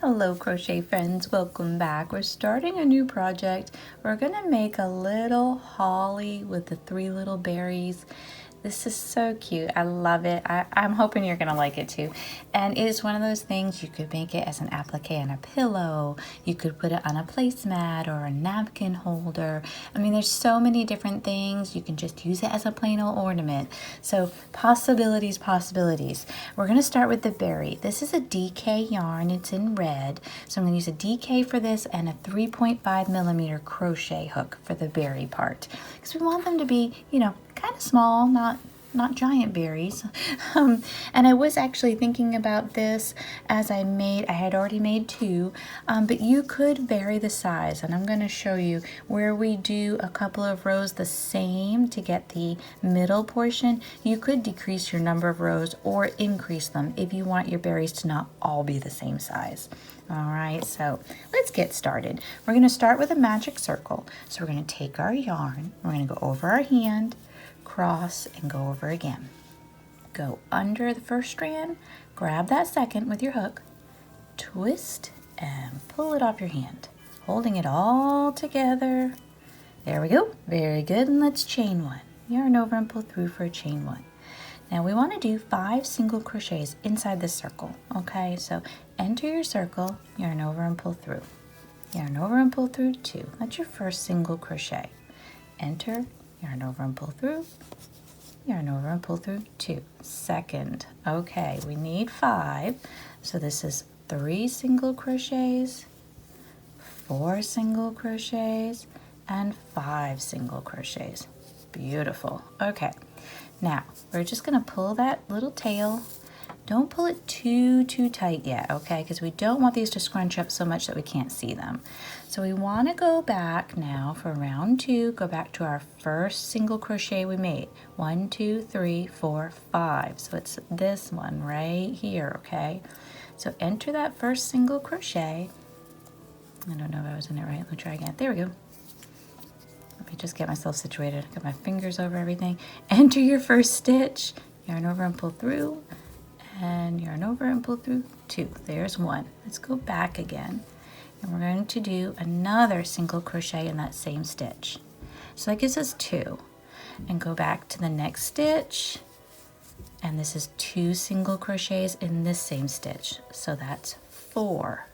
Hello crochet friends, welcome back. We're starting a new project. We're gonna make a little holly with the 3 little berries. This is so cute. I love it. I'm hoping you're gonna like it too. And it is one of those things you could make it as an applique on a pillow. You could put it on a placemat or a napkin holder. I mean, there's so many different things. You can just use it as a plain old ornament. So possibilities, possibilities. We're gonna start with the berry. This is a DK yarn. It's in red. So I'm gonna use a DK for this and a 3.5 millimeter crochet hook for the berry part. Because we want them to be, kind of small, not giant berries. And I was actually thinking about this as I had already made 2, but you could vary the size, and I'm going to show you where we do a couple of rows the same to get the middle portion. You could decrease your number of rows or increase them if you want your berries to not all be the same size. All right, so let's get started. We're going to start with a magic circle. So we're going to take our yarn, we're going to go over our hand, cross, and go over again. Go under the first strand, grab that second with your hook, twist, and pull it off your hand, holding it all together. There we go. Very good. And let's chain 1. Yarn over and pull through for a chain 1. Now we want to do 5 single crochets inside this circle. Okay, so enter your circle, yarn over and pull through. Yarn over and pull through 2. That's your first single crochet. Enter, yarn over and pull through, yarn over and pull through 2. Second. Okay, we need 5. So this is 3 single crochets, 4 single crochets, and 5 single crochets. Beautiful. Okay, now we're just going to pull that little tail. Don't pull it too tight yet, okay? Because we don't want these to scrunch up so much that we can't see them. So we want to go back now for round 2, go back to our first single crochet we made. 1, 2, 3, 4, 5. So it's this one right here, okay? So enter that first single crochet. I don't know if I was in it right. Let me try again. There we go. Let me just get myself situated. Got my fingers over everything. Enter your first stitch. Yarn over and pull through. And yarn over and pull through 2. There's 1. Let's go back again. And we're going to do another single crochet in that same stitch. So that gives us 2. And go back to the next stitch. And this is 2 single crochets in this same stitch. So that's 4.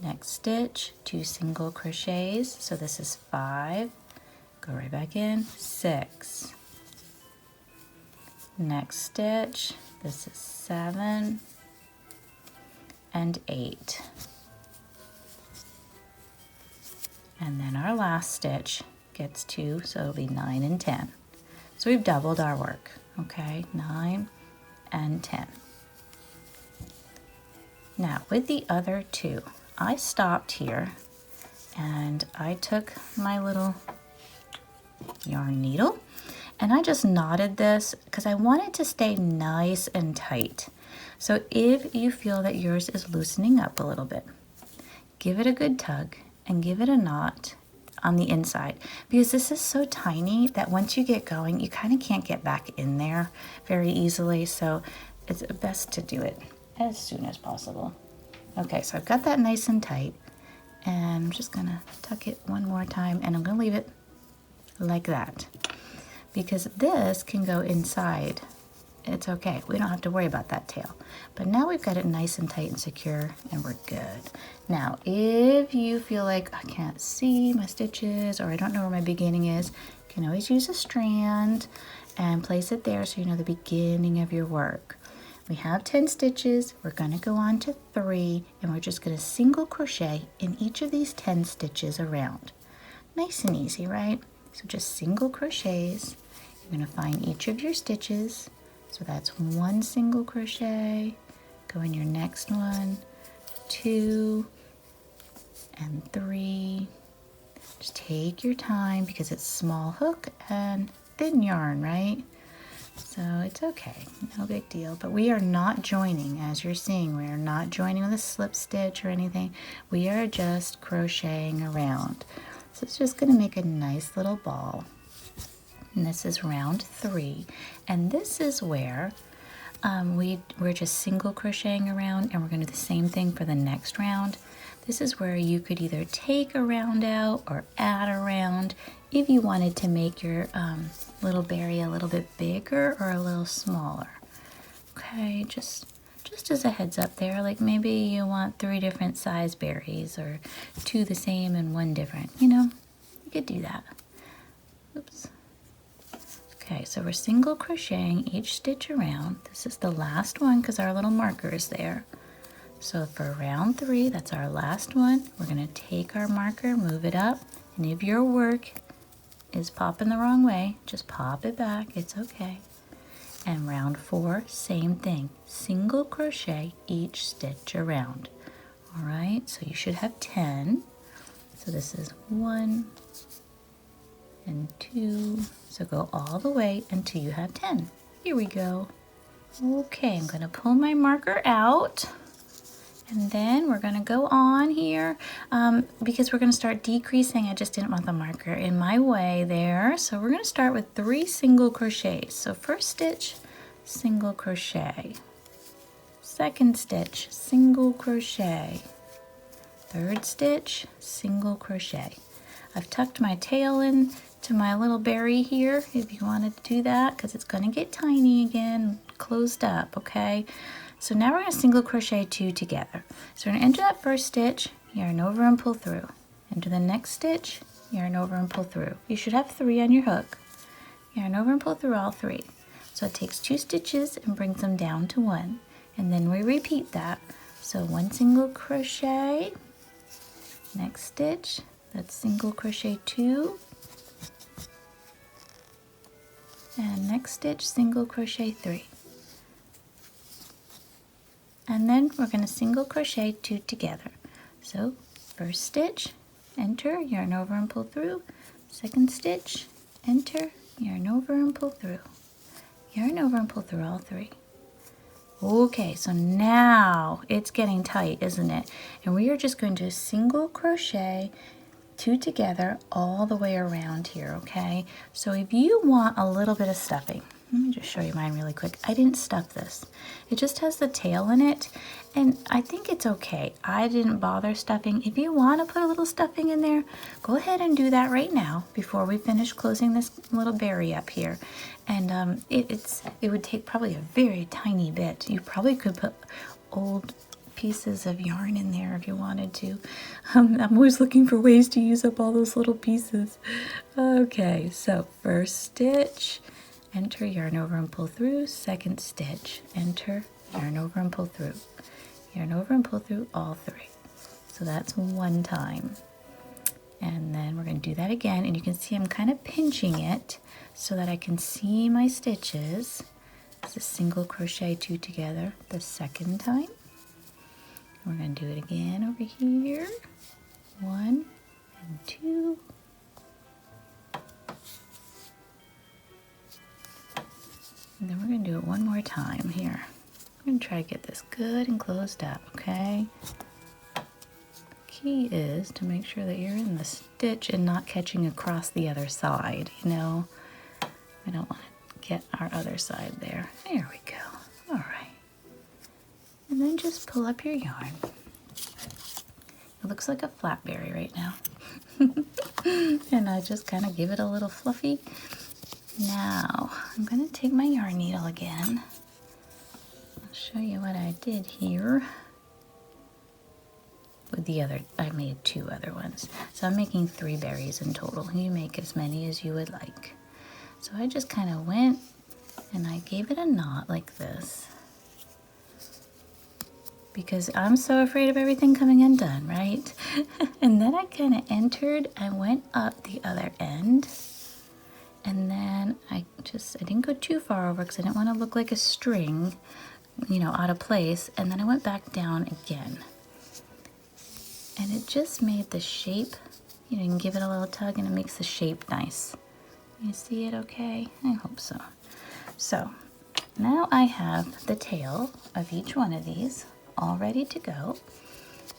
Next stitch, 2 single crochets. So this is 5. Go right back in, 6. Next stitch, this is 7 and 8. And then our last stitch gets 2, so it'll be 9 and 10. So we've doubled our work, okay? 9 and 10. Now with the other 2, I stopped here and I took my little yarn needle and I just knotted this because I want it to stay nice and tight. So if you feel that yours is loosening up a little bit, give it a good tug and give it a knot on the inside, because this is so tiny that once you get going, you kind of can't get back in there very easily. So it's best to do it as soon as possible. Okay, so I've got that nice and tight, and I'm just gonna tuck it one more time, and I'm gonna leave it like that, because this can go inside. It's okay, we don't have to worry about that tail. But now we've got it nice and tight and secure, and we're good. Now, if you feel like I can't see my stitches, or I don't know where my beginning is, you can always use a strand and place it there so you know the beginning of your work. We have 10 stitches, we're gonna go on to 3, and we're just gonna single crochet in each of these 10 stitches around. Nice and easy, right? So just single crochets. You're gonna find each of your stitches. So that's 1 single crochet, go in your next one, 2, and 3. Just take your time because it's small hook and thin yarn, right? So it's okay, no big deal. But we are not joining, as you're seeing, we are not joining with a slip stitch or anything. We are just crocheting around. So it's just gonna make a nice little ball. And this is round 3. And this is where we're just single crocheting around, and we're going to do the same thing for the next round. This is where you could either take a round out or add a round if you wanted to make your little berry a little bit bigger or a little smaller. Okay, just as a heads up there, like maybe you want 3 different size berries or 2 the same and 1 different, you know, you could do that. Oops. Okay, so we're single crocheting each stitch around. This is the last one because our little marker is there. So for round 3, that's our last one. We're going to take our marker, move it up, and if your work is popping the wrong way, just pop it back, it's okay. And round 4, same thing, single crochet each stitch around. All right, so you should have 10. So this is 1 and 2, so go all the way until you have 10. Here we go. Okay, I'm going to pull my marker out, and then we're going to go on here because we're going to start decreasing. I just didn't want the marker in my way there, so we're going to start with 3 single crochets. So first stitch, single crochet, second stitch, single crochet, third stitch, single crochet. I've tucked my tail in to my little berry here if you wanted to do that, because it's going to get tiny again, closed up, okay? So now we're going to single crochet 2 together. So we're going to enter that first stitch, yarn over and pull through. Enter the next stitch, yarn over and pull through. You should have 3 on your hook. Yarn over and pull through all 3. So it takes 2 stitches and brings them down to 1. And then we repeat that. So 1 single crochet, next stitch, that's single crochet 2, and next stitch, single crochet 3. And then we're going to single crochet 2 together. So first stitch, enter, yarn over and pull through, second stitch, enter, yarn over and pull through, yarn over and pull through all 3. Okay, so now it's getting tight, isn't it? And we are just going to single crochet 2 together all the way around here, okay? So if you want a little bit of stuffing, let me just show you mine really quick. I didn't stuff this. It just has the tail in it, and I think it's okay. I didn't bother stuffing. If you want to put a little stuffing in there, go ahead and do that right now before we finish closing this little berry up here. And it would take probably a very tiny bit. You probably could put old pieces of yarn in there if you wanted to. I'm always looking for ways to use up all those little pieces. Okay, so first stitch, enter, yarn over and pull through, second stitch, enter, yarn over and pull through, yarn over and pull through all 3. So that's 1 time. And then we're going to do that again, and you can see I'm kind of pinching it so that I can see my stitches. This is single crochet 2 together the second time. We're going to do it again over here. 1 and 2. And then we're going to do it one more time here. I'm going to try to get this good and closed up, okay? The key is to make sure that you're in the stitch and not catching across the other side, you know? We don't want to get our other side there. There we go. All right. And then just pull up your yarn. It looks like a flat berry right now. And I just kind of give it a little fluffy. Now, I'm going to take my yarn needle again. I'll show you what I did here. With the other, I made 2 other ones. So I'm making 3 berries in total. You make as many as you would like. So I just kind of went and I gave it a knot like this. Because I'm so afraid of everything coming undone, right? And then I kind of entered, I went up the other end, and then I didn't go too far over because I didn't want to look like a string, you know, out of place, and then I went back down again. And it just made the shape, you know, you can give it a little tug and it makes the shape nice. You see it okay? I hope so. So now I have the tail of each one of these all ready to go,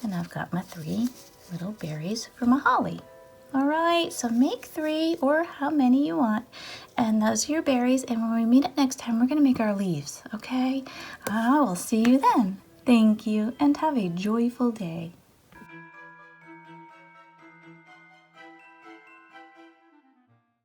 and I've got my 3 little berries from a holly. All right, so make 3 or how many you want. And those are your berries. And when we meet up next time, we're going to make our leaves, okay? I will see you then. Thank you, and have a joyful day.